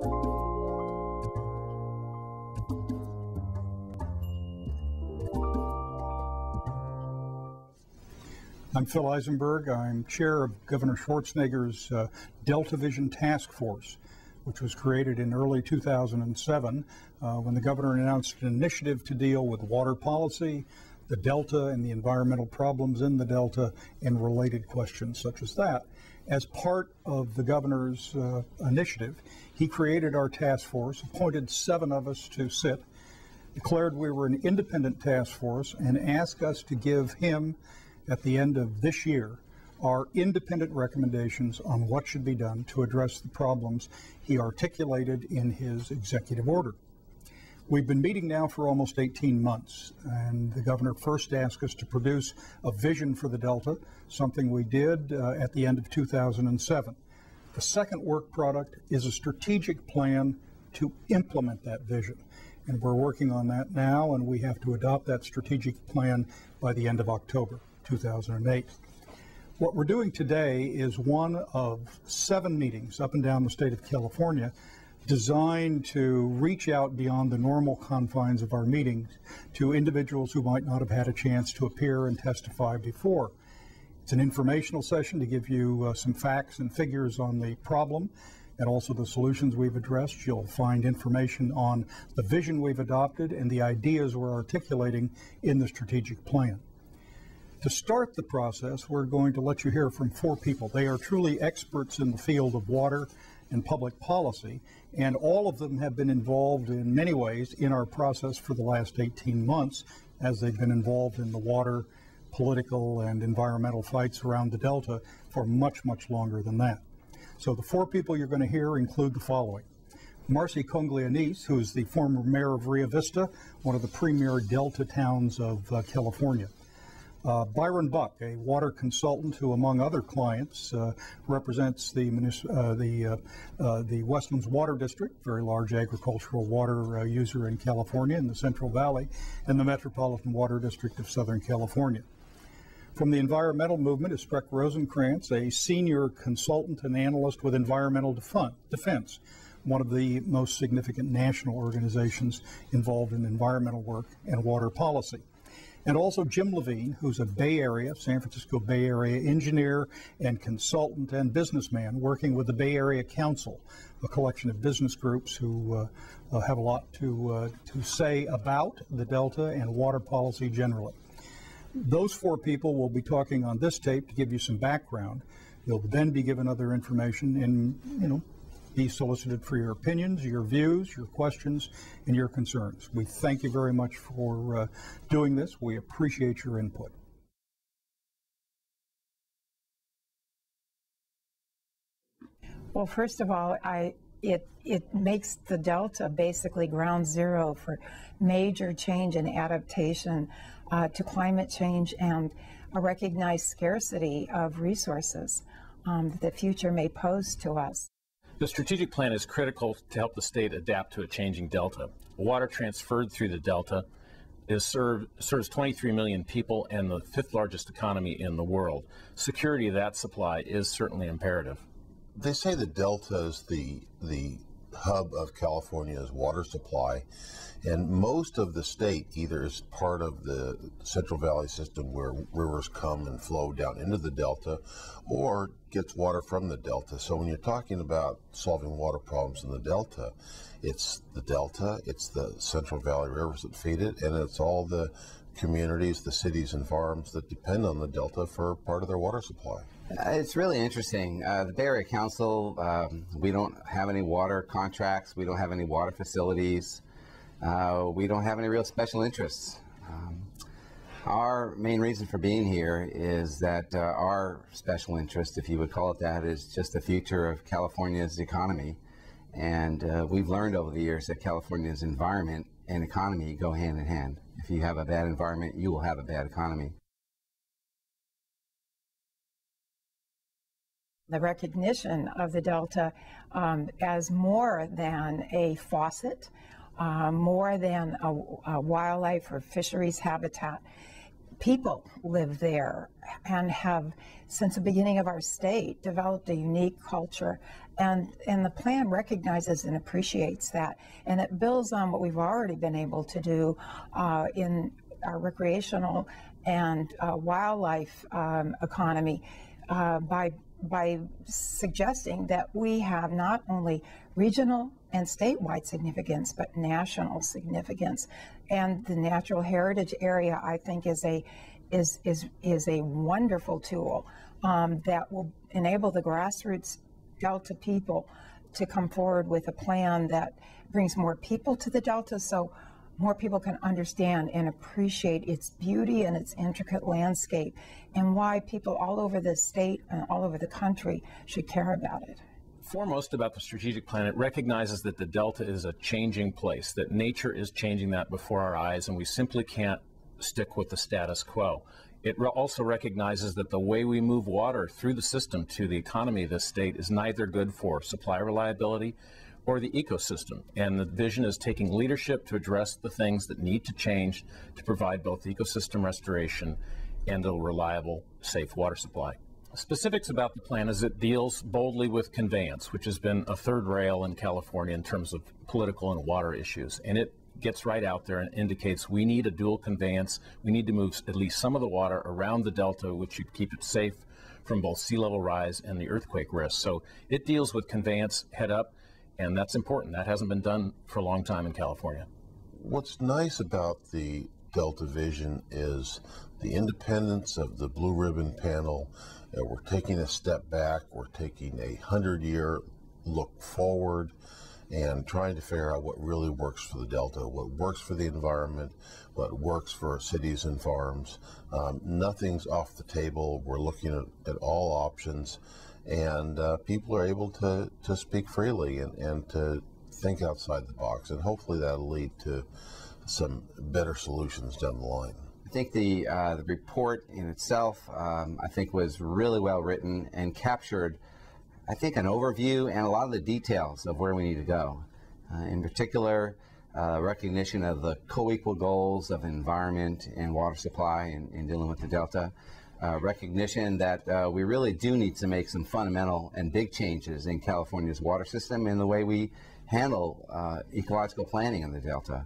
I'm Phil Eisenberg. I'm chair of Governor Schwarzenegger's Delta Vision Task Force, which was created in early 2007 when the governor announced an initiative to deal with water policy, the Delta and the environmental problems in the Delta, and related questions such as that. As part of the governor's initiative, he created our task force, appointed 7 of us to sit, declared we were an independent task force, and asked us to give him, at the end of this year, our independent recommendations on what should be done to address the problems he articulated in his executive order. We've been meeting now for almost 18 months, and the governor first asked us to produce a vision for the Delta, something we did at the end of 2007. The second work product is a strategic plan to implement that vision, and we're working on that now, and we have to adopt that strategic plan by the end of October 2008. What we're doing today is one of 7 meetings up and down the state of California designed to reach out beyond the normal confines of our meetings to individuals who might not have had a chance to appear and testify before. It's an informational session to give you some facts and figures on the problem and also the solutions we've addressed. You'll find information on the vision we've adopted and the ideas we're articulating in the strategic plan. To start the process, we're going to let you hear from 4 people. They are truly experts in the field of water and public policy, and all of them have been involved in many ways in our process for the last 18 months, as they've been involved in the water, political, and environmental fights around the Delta for much, much longer than that. So the 4 people you're going to hear include the following. Marcy Conglianese, who is the former mayor of Rio Vista, one of the premier Delta towns of California. Byron Buck, a water consultant who, among other clients, represents the Westlands Water District, very large agricultural water user in California in the Central Valley, and the Metropolitan Water District of Southern California. From the environmental movement is Spreck Rosenkrantz, a senior consultant and analyst with Environmental Defense, one of the most significant national organizations involved in environmental work and water policy. And also Jim Levine, who's a Bay Area, San Francisco Bay Area engineer and consultant and businessman working with the Bay Area Council, a collection of business groups who have a lot to say about the Delta and water policy generally. Those 4 people will be talking on this tape to give you some background. You'll then be given other information and, be solicited for your opinions, your views, your questions, and your concerns. We thank you very much for doing this. We appreciate your input. Well, first of all, it makes the Delta basically ground zero for major change and adaptation to climate change and a recognized scarcity of resources that the future may pose to us. The strategic plan is critical to help the state adapt to a changing Delta. Water transferred through the Delta serves 23 million people and the 5th largest economy in the world. Security of that supply is certainly imperative. They say the Delta is the hub of California's water supply, and most of the state either is part of the Central Valley system where rivers come and flow down into the Delta, or gets water from the Delta. So when you're talking about solving water problems in the Delta, it's the Delta, it's the Central Valley rivers that feed it, and it's all the communities, the cities and farms that depend on the Delta for part of their water supply. It's really interesting. The Bay Area Council, we don't have any water contracts, we don't have any water facilities, we don't have any real special interests. Our main reason for being here is that our special interest, if you would call it that, is just the future of California's economy. And we've learned over the years that California's environment and economy go hand in hand. If you have a bad environment, you will have a bad economy. The recognition of the Delta as more than a faucet, more than a wildlife or fisheries habitat. people live there and have, since the beginning of our state, developed a unique culture. And the plan recognizes and appreciates that. And it builds on what we've already been able to do in our recreational and wildlife economy by suggesting that we have not only regional and statewide significance, but national significance. And the natural heritage area, I think, is a wonderful tool that will enable the grassroots Delta people to come forward with a plan that brings more people to the Delta, so more people can understand and appreciate its beauty and its intricate landscape, and why people all over the state and all over the country should care about it. Foremost about the strategic plan, it recognizes that the Delta is a changing place, that nature is changing that before our eyes, and we simply can't stick with the status quo. It also recognizes that the way we move water through the system to the economy of this state is neither good for supply reliability or the ecosystem. And the vision is taking leadership to address the things that need to change to provide both ecosystem restoration and a reliable, safe water supply. Specifics about the plan is it deals boldly with conveyance, which has been a third rail in California in terms of political and water issues. And it gets right out there and indicates we need a dual conveyance. We need to move at least some of the water around the Delta, which would keep it safe from both sea level rise and the earthquake risk. So it deals with conveyance head up, and that's important. That hasn't been done for a long time in California. What's nice about the Delta Vision is the independence of the Blue Ribbon panel. We're taking a step back. We're taking a 100-year look forward and trying to figure out what really works for the Delta, what works for the environment, what works for cities and farms. Nothing's off the table. We're looking at all options, and people are able to speak freely and to think outside the box, and hopefully that'll lead to some better solutions down the line. I think the report in itself, I think, was really well written and captured, I think, an overview and a lot of the details of where we need to go. In particular, recognition of the co-equal goals of environment and water supply in dealing with the Delta. Recognition that we really do need to make some fundamental and big changes in California's water system and the way we handle ecological planning in the Delta.